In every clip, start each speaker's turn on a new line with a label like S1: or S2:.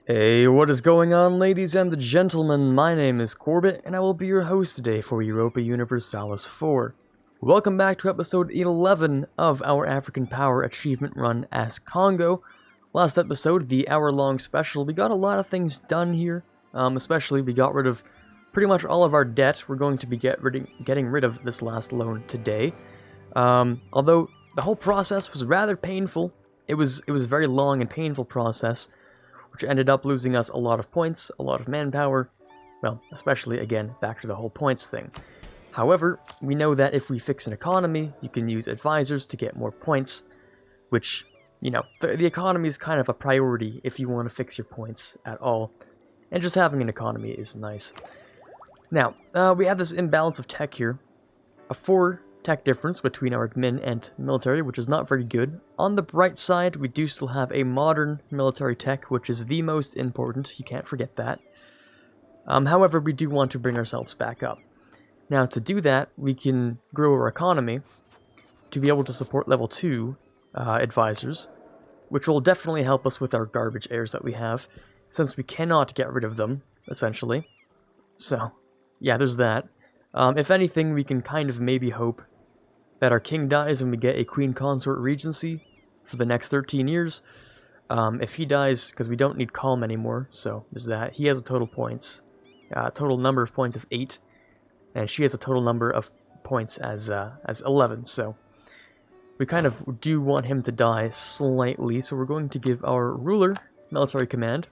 S1: Hey, what is going on, ladies and gentlemen? My name is Quarbit, and I will be your host today for Europa Universalis 4. Welcome back to episode 11 of our African Power Achievement Run as Kongo. Last episode, the hour-long special, we got a lot of things done here. Especially, we got rid of pretty much all of our debt. We're going to be getting rid of this last loan today. Although the whole process was rather painful. It was a very long and painful process, which ended up losing us a lot of points, a lot of manpower, well, especially, again, back to the whole points thing. However, we know that if we fix an economy, you can use advisors to get more points, which, you know, the economy is kind of a priority if you want to fix your points at all, and just having an economy is nice. Now, we have this imbalance of tech here, a 4 tech difference between our admin and military, which is not very good. On the bright side, we do still have a modern military tech, which is the most important. You can't forget that. However, we do want to bring ourselves back up. Now, to do that, we can grow our economy to be able to support level 2 advisors, which will definitely help us with our garbage heirs that we have, since we cannot get rid of them, essentially. So, yeah, there's that. If anything, we can kind of maybe hope that our king dies and we get a queen consort regency for the next 13 years. If he dies, because we don't need calm anymore, so there's that. He has a total number of points of 8, and she has a total number of points as 11, so we kind of do want him to die slightly, so we're going to give our ruler military command,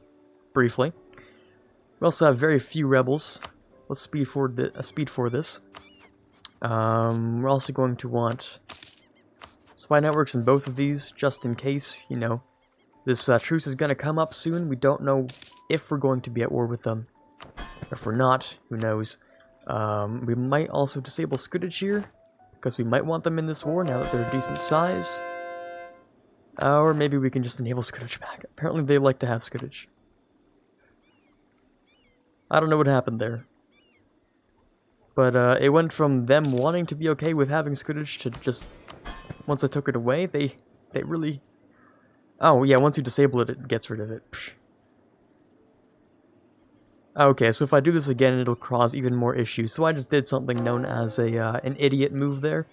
S1: briefly. We also have very few rebels. Let's speed forward this. We're also going to want spy networks in both of these, just in case, you know, this truce is going to come up soon. We don't know if we're going to be at war with them. If we're not, who knows. We might also disable scutage here, because we might want them in this war now that they're a decent size. Or maybe we can just enable scutage back. Apparently they like to have scutage. I don't know what happened there. But it went from them wanting to be okay with having scutage to just, once I took it away, they really... Oh, yeah, once you disable it, it gets rid of it. Psh. Okay, so if I do this again, it'll cause even more issues. So I just did something known as an idiot move there,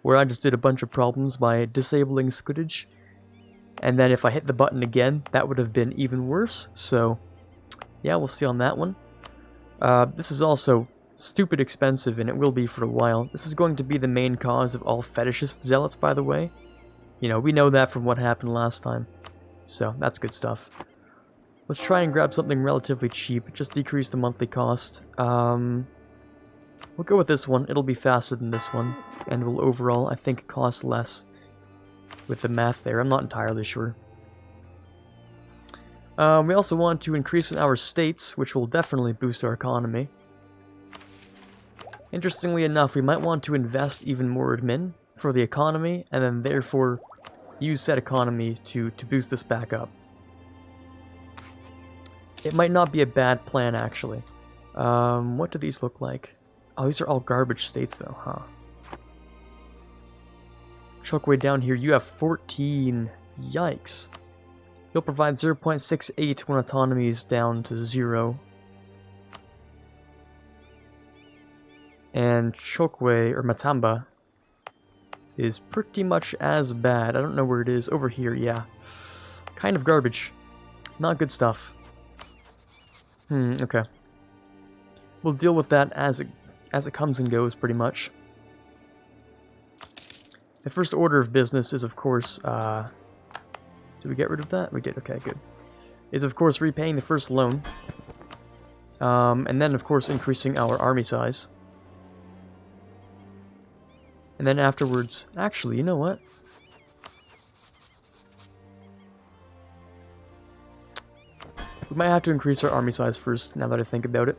S1: where I just did a bunch of problems by disabling scutage. And then if I hit the button again, that would have been even worse. So, yeah, we'll see on that one. This is also stupid expensive, and it will be for a while. This is going to be the main cause of all fetishist zealots, by the way. You know, we know that from what happened last time. So, that's good stuff. Let's try and grab something relatively cheap, just decrease the monthly cost. We'll go with this one. It'll be faster than this one, and will overall, I think, cost less with the math there. I'm not entirely sure. We also want to increase in our states, which will definitely boost our economy. Interestingly enough, we might want to invest even more admin for the economy, and then therefore use said economy to boost this back up. It might not be a bad plan, actually. What do these look like? Oh, these are all garbage states, though, huh? Chokwe down here, you have 14. Yikes. You'll provide 0.68 when autonomy is down to 0. And Chokwe, or Matamba, is pretty much as bad. I don't know where it is. Over here, yeah. Kind of garbage. Not good stuff. Okay. We'll deal with that as it comes and goes, pretty much. The first order of business is, of course, did we get rid of that? We did, okay, good. Is, of course, repaying the first loan. And then, of course, increasing our army size. And then afterwards, actually, you know what? We might have to increase our army size first, now that I think about it.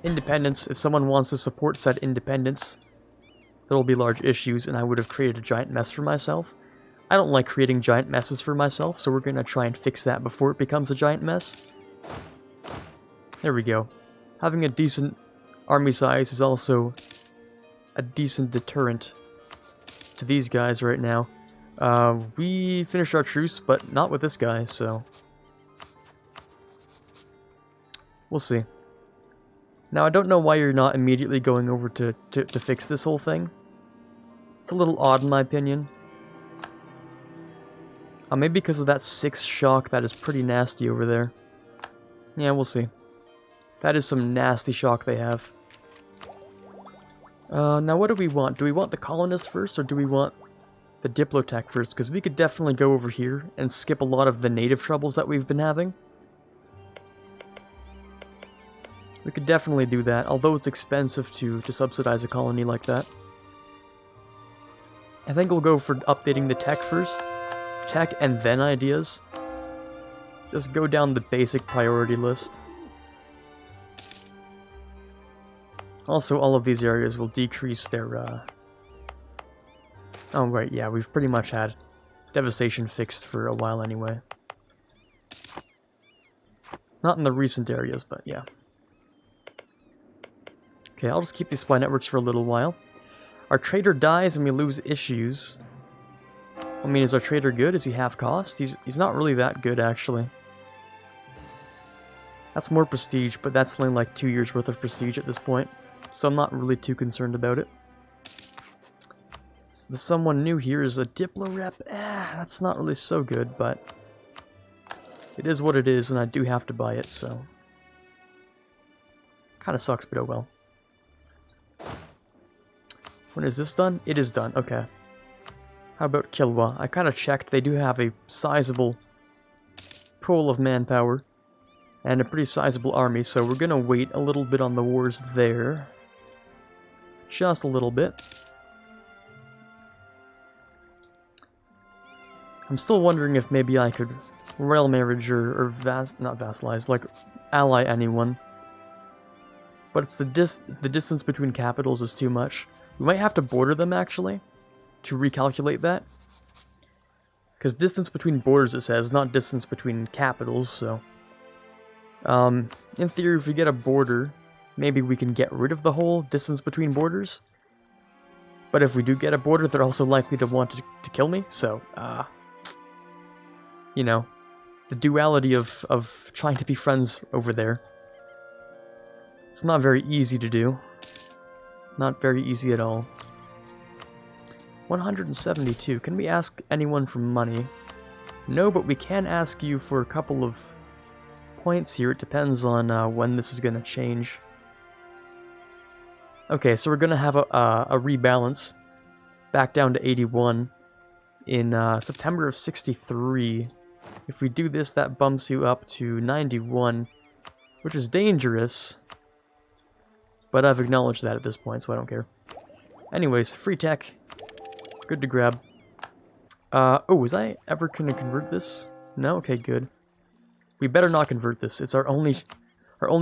S1: Independence, if someone wants to support said independence, there will be large issues, and I would have created a giant mess for myself. I don't like creating giant messes for myself, so we're going to try and fix that before it becomes a giant mess. There we go. Having a decent army size is also a decent deterrent to these guys right now. We finished our truce, but not with this guy, so... We'll see. Now, I don't know why you're not immediately going over to fix this whole thing. It's a little odd in my opinion. Maybe because of that 6 shock, that is pretty nasty over there. Yeah, we'll see. That is some nasty shock they have. Now what do we want? Do we want the colonists first, or do we want the Diplotech first? Because we could definitely go over here and skip a lot of the native troubles that we've been having. We could definitely do that, although it's expensive to subsidize a colony like that. I think we'll go for updating the tech first. Tech and then ideas. Just go down the basic priority list. Also, all of these areas will decrease their, Oh, right, yeah, we've pretty much had devastation fixed for a while anyway. Not in the recent areas, but yeah. Okay, I'll just keep these spy networks for a little while. Our trader dies and we lose issues. I mean, is our trader good? Is he half cost? He's not really that good, actually. That's more prestige, but that's only like 2 years worth of prestige at this point. So I'm not really too concerned about it. So the someone new here is a Diplo rep. That's not really so good, but it is what it is, and I do have to buy it, so... Kinda sucks, but oh well. When is this done? It is done, okay. How about Kilwa? I kinda checked, they do have a sizable pool of manpower and a pretty sizable army, so we're gonna wait a little bit on the wars there. Just a little bit. I'm still wondering if maybe I could royal marriage or not vassalize, like ally anyone. But it's the distance between capitals is too much. We might have to border them, actually, to recalculate that. Because distance between borders, it says, not distance between capitals, so... in theory, if we get a border, maybe we can get rid of the whole distance between borders. But if we do get a border, they're also likely to want to kill me, so, you know, the duality of trying to be friends over there. It's not very easy to do. Not very easy at all. 172. Can we ask anyone for money? No, but we can ask you for a couple of points here. It depends on when this is going to change. Okay, so we're going to have a rebalance back down to 81 in September of 63. If we do this, that bumps you up to 91, which is dangerous. But I've acknowledged that at this point, so I don't care. Anyways, free tech. Good to grab. Oh, was I ever going to convert this? No? Okay, good. We better not convert this. It's our only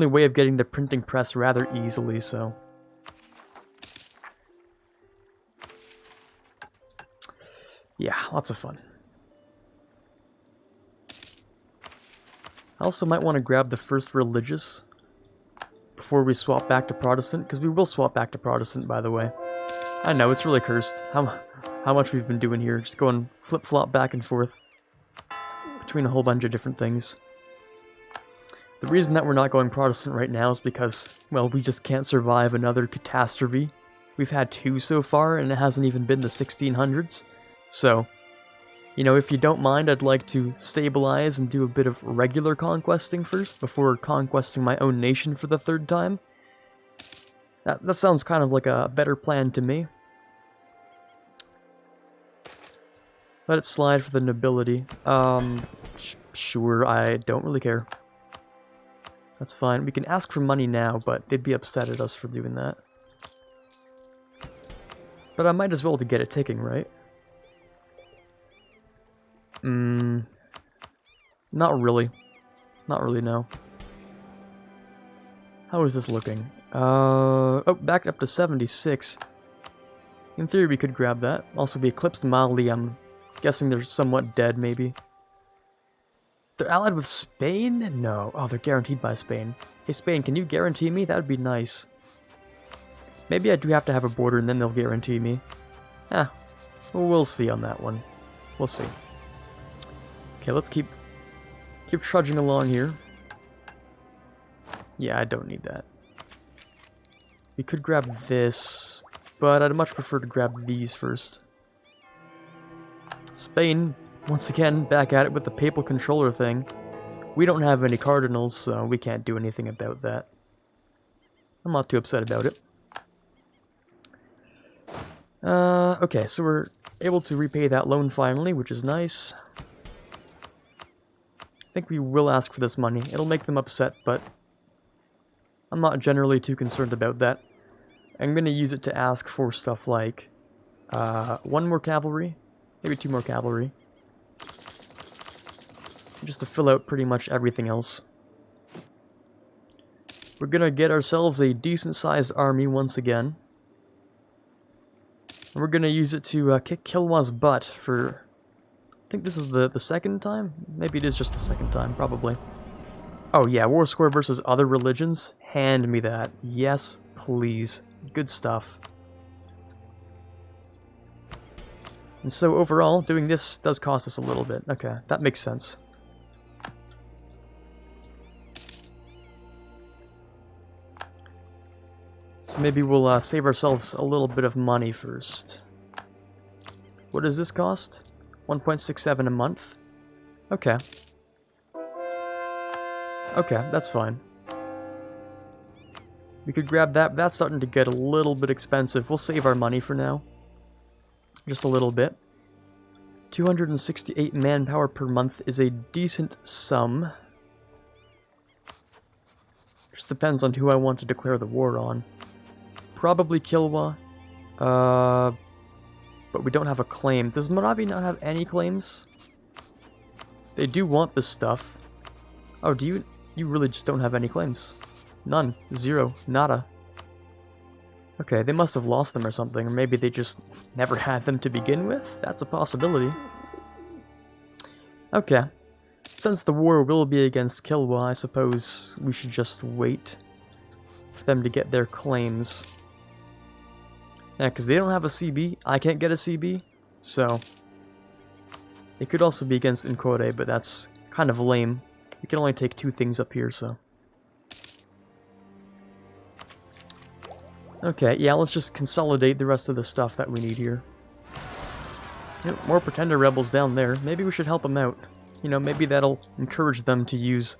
S1: way of getting the printing press rather easily, so... Yeah, lots of fun. I also might want to grab the first religious before we swap back to Protestant, because we will swap back to Protestant, by the way. I know, it's really cursed how much we've been doing here, just going flip-flop back and forth between a whole bunch of different things. The reason that we're not going Protestant right now is because, well, we just can't survive another catastrophe. We've had 2 so far, and it hasn't even been the 1600s. So, you know, if you don't mind, I'd like to stabilize and do a bit of regular conquesting first, before conquesting my own nation for the 3rd time. That sounds kind of like a better plan to me. Let it slide for the nobility. Sure, I don't really care. That's fine. We can ask for money now, but they'd be upset at us for doing that. But I might as well to get it ticking, right? Not really. Not really, no. How is this looking? Oh, back up to 76. In theory, we could grab that. Also, we eclipsed Mali. I'm guessing they're somewhat dead, maybe. They're allied with Spain? No. Oh, they're guaranteed by Spain. Hey, Spain, can you guarantee me? That would be nice. Maybe I do have to have a border, and then they'll guarantee me. Well, we'll see on that one. We'll see. Okay, let's keep trudging along here. Yeah, I don't need that. We could grab this, but I'd much prefer to grab these first. Spain, once again, back at it with the papal controller thing. We don't have any cardinals, so we can't do anything about that. I'm not too upset about it. Okay, so we're able to repay that loan finally, which is nice. I think we will ask for this money. It'll make them upset, but I'm not generally too concerned about that. I'm going to use it to ask for stuff like 1 more cavalry, maybe 2 more cavalry, just to fill out pretty much everything else. We're going to get ourselves a decent-sized army once again. And we're going to use it to kick Kilwa's butt for... I think this is the second time? Maybe it is just the second time, probably. Oh yeah, war score versus other religions. Hand me that. Yes, please. Good stuff. And so overall, doing this does cost us a little bit. Okay, that makes sense. So maybe we'll save ourselves a little bit of money first. What does this cost? 1.67 a month? Okay. Okay, that's fine. We could grab that, but that's starting to get a little bit expensive. We'll save our money for now. Just a little bit. 268 manpower per month is a decent sum. Just depends on who I want to declare the war on. Probably Kilwa. But we don't have a claim. Does Mutapa not have any claims? They do want this stuff. Oh, do you... You really just don't have any claims. None. Zero. Nada. Okay, they must have lost them or something, or maybe they just never had them to begin with? That's a possibility. Okay. Since the war will be against Kilwa, I suppose we should just wait for them to get their claims. Yeah, because they don't have a CB. I can't get a CB, so... It could also be against Nkore, but that's kind of lame. We can only take 2 things up here, so... Okay, yeah, let's just consolidate the rest of the stuff that we need here. Yep, more Pretender rebels down there. Maybe we should help them out. You know, maybe that'll encourage them to use...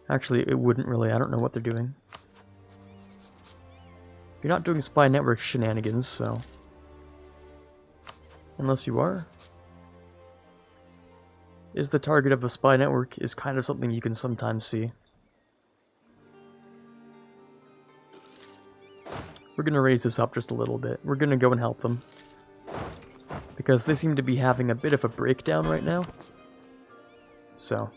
S1: Actually, it wouldn't really. I don't know what they're doing. You're not doing spy network shenanigans, so... Unless you are. Is the target of a spy network is kind of something you can sometimes see. We're going to raise this up just a little bit. We're going to go and help them. Because they seem to be having a bit of a breakdown right now. So.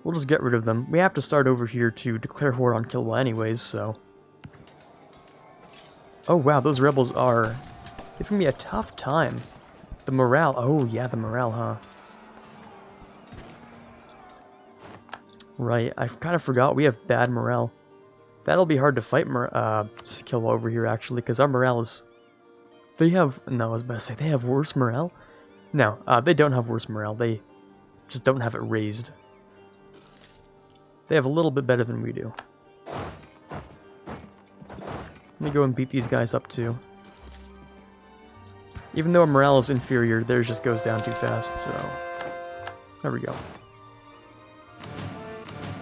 S1: We'll just get rid of them. We have to start over here to declare war on Kilwa anyways, so... Oh wow, those rebels are giving me a tough time. The morale. Oh yeah, the morale, huh? Right, I kind of forgot we have bad morale. That'll be hard to fight Kilwa over here, actually, because our morale is... They have... No, I was about to say, they have worse morale? No, they don't have worse morale. They just don't have it raised. They have a little bit better than we do. Let me go and beat these guys up, too. Even though our morale is inferior, theirs just goes down too fast, so... There we go.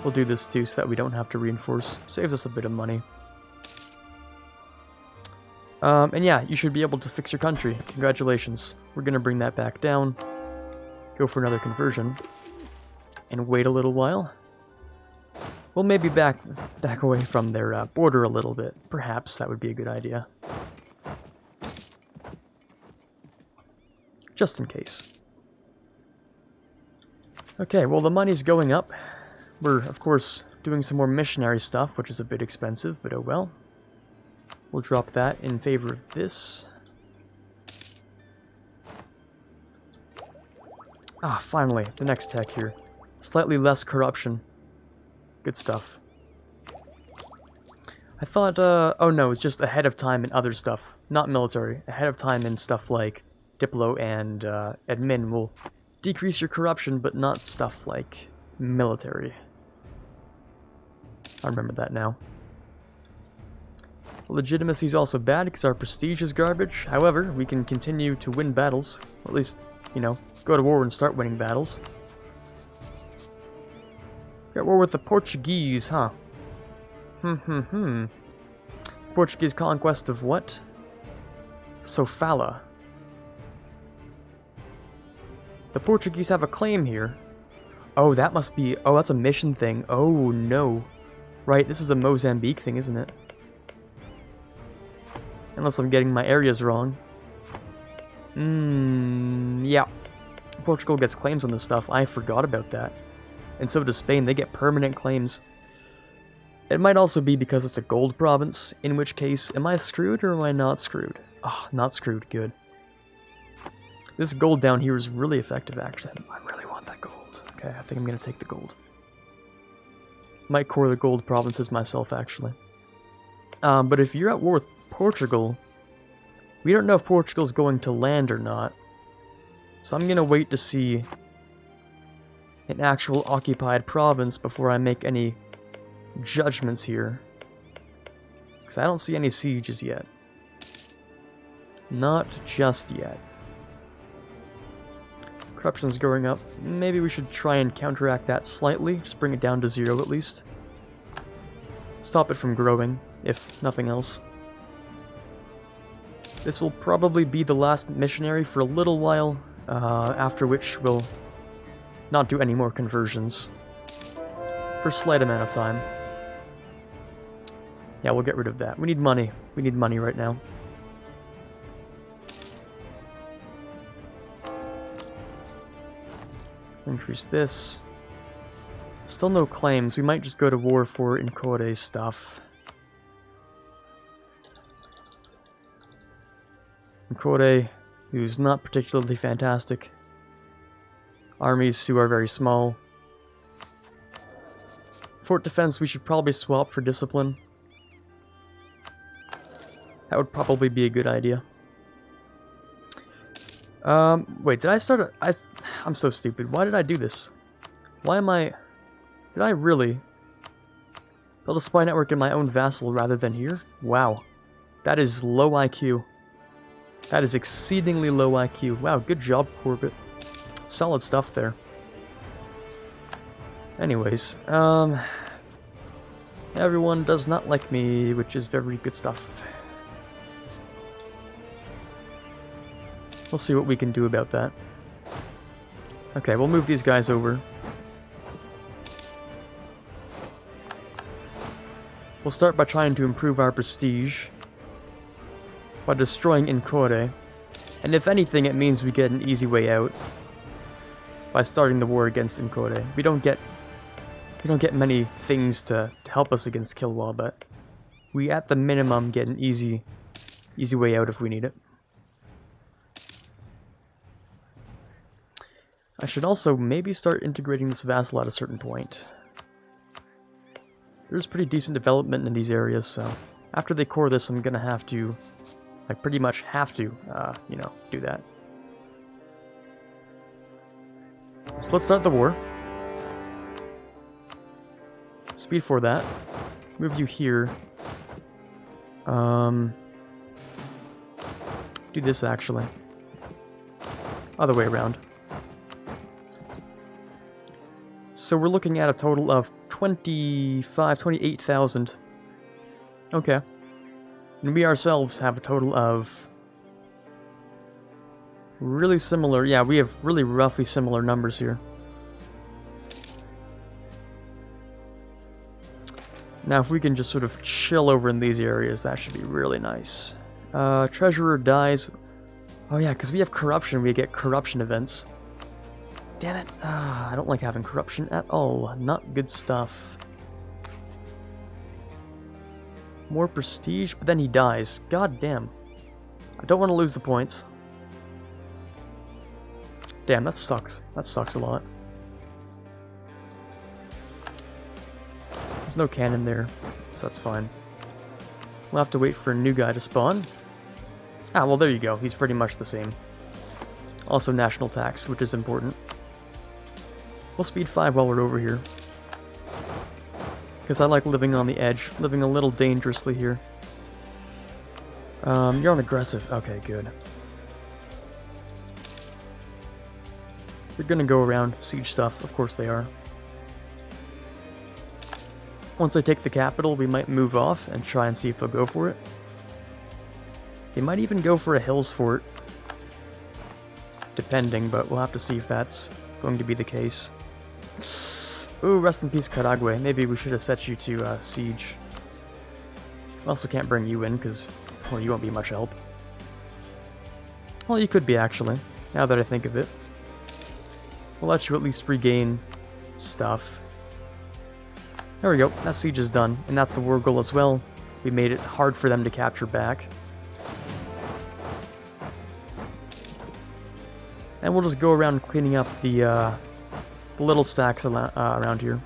S1: We'll do this too, so that we don't have to reinforce. Saves us a bit of money. And yeah, you should be able to fix your country. Congratulations. We're gonna bring that back down. Go for another conversion. And wait a little while. We'll maybe back away from their border a little bit. Perhaps that would be a good idea. Just in case. Okay, well the money's going up. We're, of course, doing some more missionary stuff, which is a bit expensive, but oh well. We'll drop that in favor of this. Ah, finally, the next tech here. Slightly less corruption. Good stuff. I thought, oh no, it's just ahead of time in other stuff. Not military. Ahead of time in stuff like Diplo and admin will decrease your corruption, but not stuff like military. I remember that now. Legitimacy is also bad because our prestige is garbage. However, we can continue to win battles. Or at least, you know, go to war and start winning battles. Got war with the Portuguese, huh? Portuguese conquest of what? Sofala. The Portuguese have a claim here. Oh, that must be... Oh, that's a mission thing. Oh, no. Right, this is a Mozambique thing, isn't it? Unless I'm getting my areas wrong. Yeah. Portugal gets claims on this stuff. I forgot about that. And so does Spain. They get permanent claims. It might also be because it's a gold province, in which case, am I screwed or am I not screwed? Oh, not screwed. Good. This gold down here is really effective, actually. I really want that gold. Okay, I think I'm going to take the gold. Might core the gold provinces myself, actually. But if you're at war with Portugal, we don't know if Portugal's going to land or not. So I'm going to wait to see an actual occupied province before I make any judgments here. Because I don't see any sieges yet. Not just yet. Corruption's going up. Maybe we should try and counteract that slightly. Just bring it down to 0 at least. Stop it from growing, if nothing else. This will probably be the last missionary for a little while, after which we'll not do any more conversions. For a slight amount of time. Yeah, we'll get rid of that. We need money. We need money right now. Increase this. Still no claims. We might just go to war for Nkode's stuff. Nkode, who's not particularly fantastic. Armies who are very small. Fort defense we should probably swap for discipline. That would probably be a good idea. Wait, did I start a... I'm so stupid. Why did I do this? Why am I... Did I really build a spy network in my own vassal rather than here? Wow. That is low IQ. That is exceedingly low IQ. Wow, good job, Quarbit. Solid stuff there. Anyways, everyone does not like me, which is very good stuff. We'll see what we can do about that. Okay, we'll move these guys over. We'll start by trying to improve our prestige by destroying Nkode. And if anything, it means we get an easy way out by starting the war against Nkode. We don't get many things to help us against Kilwa, but we at the minimum get an easy way out if we need it. I should also maybe start integrating this vassal at a certain point. There's pretty decent development in these areas, so after they core this, I'm gonna have to, like, pretty much have to, you know, do that. So let's start the war. Speed for that. Move you here. Do this, actually. Other way around. So we're looking at a total of 28,000. Okay. And we ourselves have a total of really similar, yeah, we have really roughly similar numbers here. Now if we can just sort of chill over in these areas, that should be really nice. Treasurer dies. Oh yeah, because we have corruption, we get corruption events. Damn it. I don't like having corruption at all. Not good stuff. More prestige, but then he dies. God damn. I don't want to lose the points. Damn, that sucks. That sucks a lot. There's no cannon there, so that's fine. We'll have to wait for a new guy to spawn. Ah, well, there you go. He's pretty much the same. Also national tax, which is important. We'll speed 5 while we're over here. Because I like living on the edge, living a little dangerously here. You're on aggressive. Okay, good. They're gonna go around siege stuff. Of course they are. Once I take the capital, we might move off and try and see if they'll go for it. They might even go for a hills fort. Depending, but we'll have to see if that's going to be the case. Ooh, rest in peace, Karagwe. Maybe we should have set you to siege. I also can't bring you in, because, well, you won't be much help. Well, you could be, actually, now that I think of it. We'll let you at least regain stuff. There we go, that siege is done, and that's the war goal as well. We made it hard for them to capture back. And we'll just go around cleaning up the little stacks around here.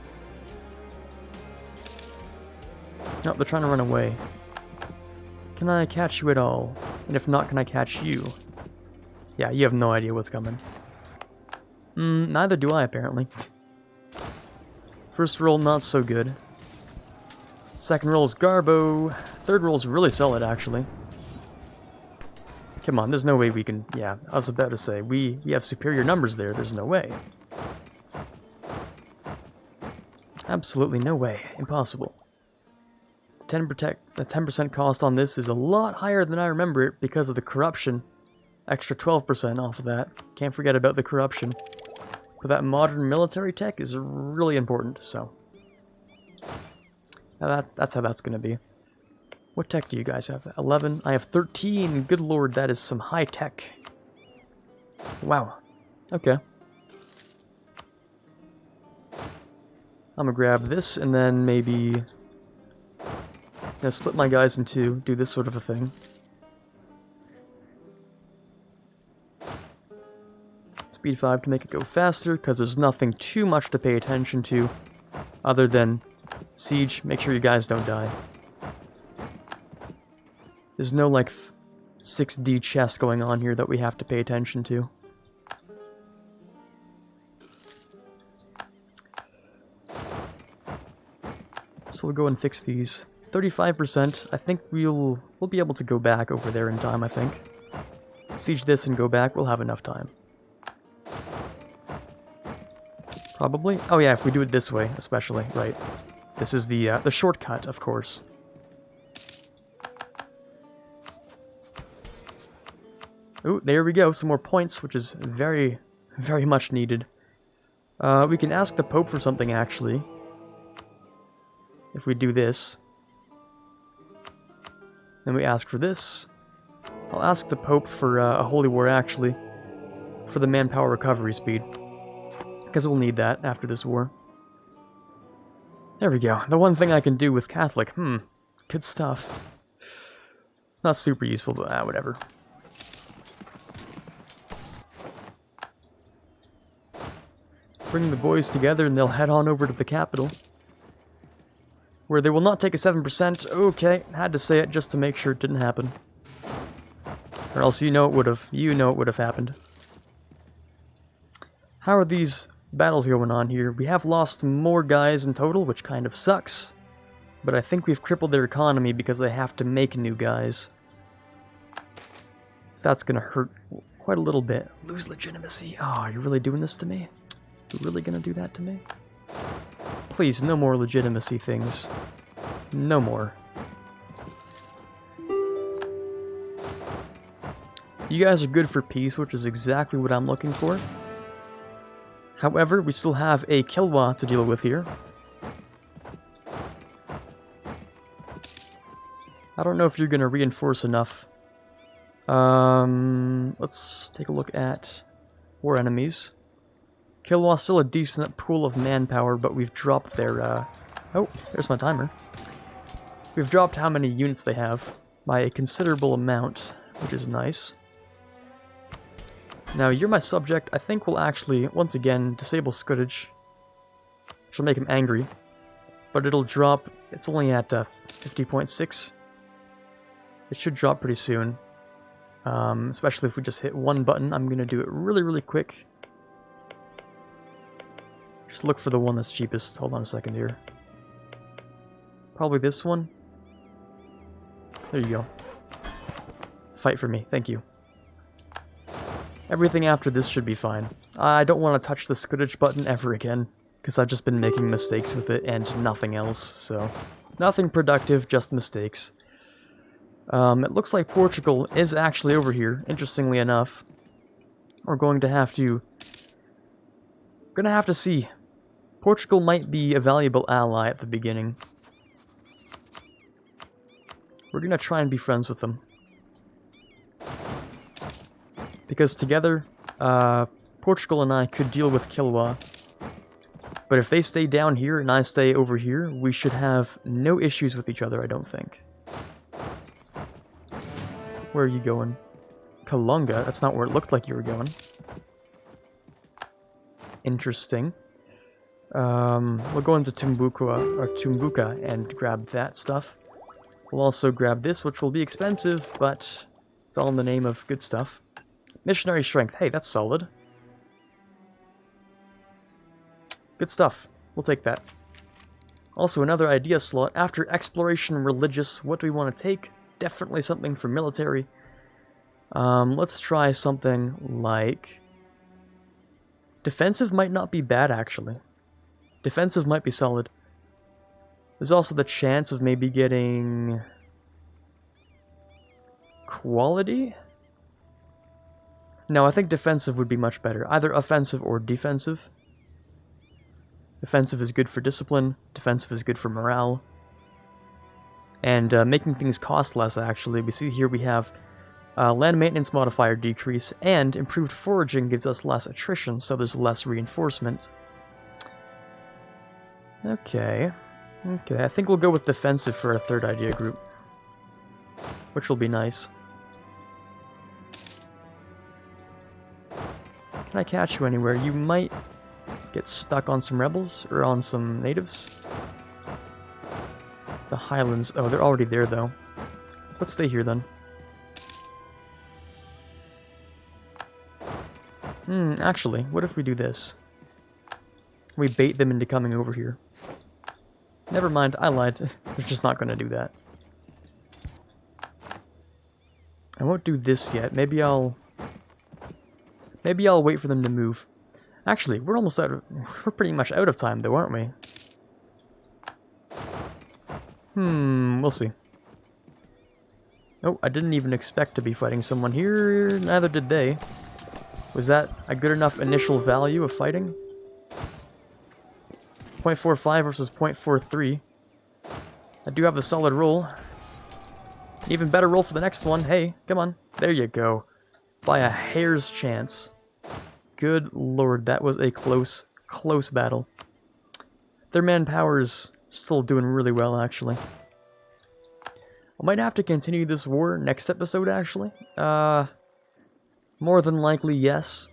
S1: Nope, they're trying to run away. Can I catch you at all? And if not, can I catch you? Yeah, you have no idea what's coming. Neither do I, apparently. First roll, not so good. Second roll is Garbo. Third roll is really solid, actually. Come on, there's no way we can... Yeah, I was about to say, we have superior numbers there. There's no way. Absolutely no way. Impossible. The 10% cost on this is a lot higher than I remember it because of the corruption. Extra 12% off of that. Can't forget about the corruption. But that modern military tech is really important, so... Now that's how that's gonna be. What tech do you guys have? 11? I have 13! Good lord, that is some high tech. Wow. Okay. I'm gonna grab this, and then maybe... split my guys in two, do this sort of a thing. Speed 5 to make it go faster, because there's nothing too much to pay attention to, other than siege. Make sure you guys don't die. There's no, like, 6D chess going on here that we have to pay attention to. So we'll go and fix these. 35%, I think we'll be able to go back over there in time, I think. Siege this and go back, we'll have enough time. Probably? Oh yeah, if we do it this way, especially, right. This is the shortcut, of course. Ooh, there we go, some more points, which is very, very much needed. We can ask the Pope for something, actually. If we do this. Then we ask for this. I'll ask the Pope for a holy war, actually. For the manpower recovery speed. Because we'll need that after this war. There we go. The one thing I can do with Catholic. Good stuff. Not super useful, but whatever. Bring the boys together and they'll head on over to the capital. Where they will not take a 7%. Okay, had to say it just to make sure it didn't happen. Or else you know it would have. You know it would have happened. How are these battles going on here? We have lost more guys in total, which kind of sucks. But I think we've crippled their economy because they have to make new guys. So that's gonna hurt quite a little bit. Lose legitimacy. Oh, you're really doing this to me? You're really gonna do that to me? Please, no more legitimacy things. No more. You guys are good for peace, which is exactly what I'm looking for. However, we still have a Kilwa to deal with here. I don't know if you're going to reinforce enough. Let's take a look at war enemies. Kilwa's still a decent pool of manpower, but we've dropped their, oh, there's my timer. We've dropped how many units they have by a considerable amount, which is nice. Now, you're my subject. I think we'll actually, once again, disable Scuddage. Which will make him angry. But it'll drop, it's only at 50.6. It should drop pretty soon. Especially if we just hit one button. I'm going to do it really, really quick. Just look for the one that's cheapest. Hold on a second here. Probably this one. There you go. Fight for me. Thank you. Everything after this should be fine. I don't want to touch the Scudage button ever again, because I've just been making mistakes with it and nothing else, so... Nothing productive, just mistakes. It looks like Portugal is actually over here, interestingly enough. We're going to have to... We're gonna have to see. Portugal might be a valuable ally at the beginning. We're gonna try and be friends with them. Because together, Portugal and I could deal with Kilwa. But if they stay down here and I stay over here, we should have no issues with each other, I don't think. Where are you going? Kalunga? That's not where it looked like you were going. Interesting. We'll go into Tumbuka and grab that stuff. We'll also grab this, which will be expensive, but it's all in the name of good stuff. Missionary Strength. Hey, that's solid. Good stuff. We'll take that. Also, another idea slot. After Exploration Religious, what do we want to take? Definitely something for military. Let's try something like... Defensive might not be bad, actually. Defensive might be solid. There's also the chance of maybe getting... Quality? No, I think defensive would be much better. Either offensive or defensive. Offensive is good for discipline. Defensive is good for morale. And making things cost less, actually. We see here we have land maintenance modifier decrease, and improved foraging gives us less attrition, so there's less reinforcement. Okay. Okay, I think we'll go with defensive for our third idea group. Which will be nice. Can I catch you anywhere? You might get stuck on some rebels, or on some natives. The Highlands, oh, they're already there though. Let's stay here then. Actually, what if we do this? We bait them into coming over here. Never mind, I lied. They're just not gonna do that. I won't do this yet. Maybe I'll wait for them to move. Actually, we're almost out of... We're pretty much out of time though, aren't we? We'll see. Oh, I didn't even expect to be fighting someone here. Neither did they. Was that a good enough initial value of fighting? 0.45 versus 0.43. I do have the solid roll. Even better roll for the next one. Hey, come on. There you go. By a hair's chance. Good lord, that was a close battle. Their manpower's still doing really well, actually. I might have to continue this war next episode, actually. More than likely, yes.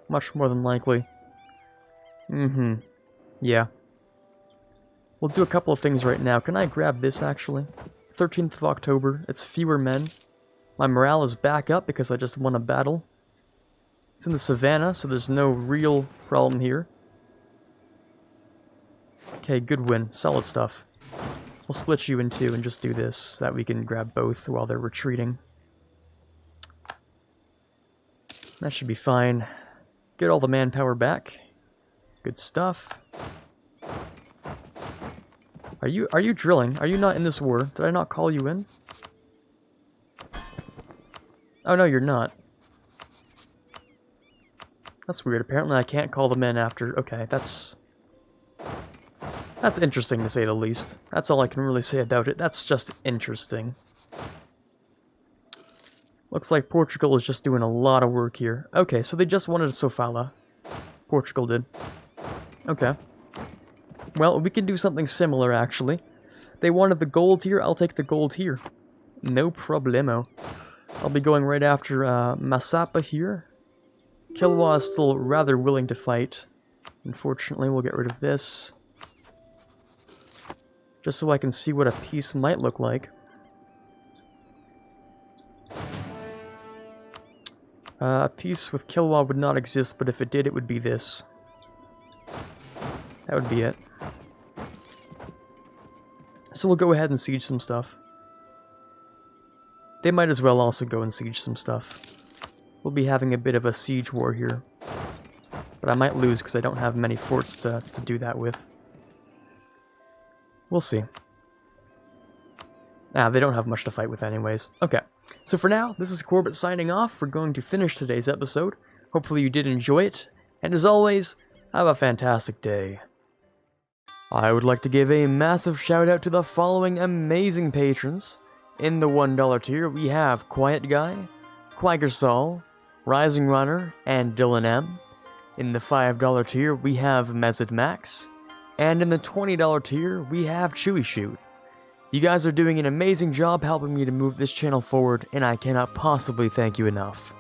S1: Much more than likely. Yeah. We'll do a couple of things right now. Can I grab this, actually? 13th of October. It's fewer men. My morale is back up because I just won a battle. It's in the savannah, so there's no real problem here. Okay, good win. Solid stuff. We'll split you in two and just do this, so that we can grab both while they're retreating. That should be fine. Get all the manpower back. Good stuff. Are you drilling? Are you not in this war? Did I not call you in? Oh no, you're not. That's weird. Apparently I can't call them in after... Okay, that's interesting to say the least. That's all I can really say about it. That's just interesting. Looks like Portugal is just doing a lot of work here. Okay, so they just wanted Sofala. Portugal did. Okay. Well, we can do something similar, actually. They wanted the gold here, I'll take the gold here. No problemo. I'll be going right after Mutapa here. Kilwa is still rather willing to fight. Unfortunately, we'll get rid of this. Just so I can see what a peace might look like. A piece with Kilwa would not exist, but if it did, it would be this. That would be it. So we'll go ahead and siege some stuff. They might as well also go and siege some stuff. We'll be having a bit of a siege war here. But I might lose because I don't have many forts to do that with. We'll see. They don't have much to fight with anyways. Okay, so for now, this is Quarbit signing off. We're going to finish today's episode. Hopefully you did enjoy it. And as always, have a fantastic day. I would like to give a massive shout out to the following amazing patrons. In the $1 tier, we have Quiet Guy, Quagersol, Rising Runner, and Dylan M. In the $5 tier, we have Mezid Max. And in the $20 tier, we have Chewy Shoot. You guys are doing an amazing job helping me to move this channel forward, and I cannot possibly thank you enough.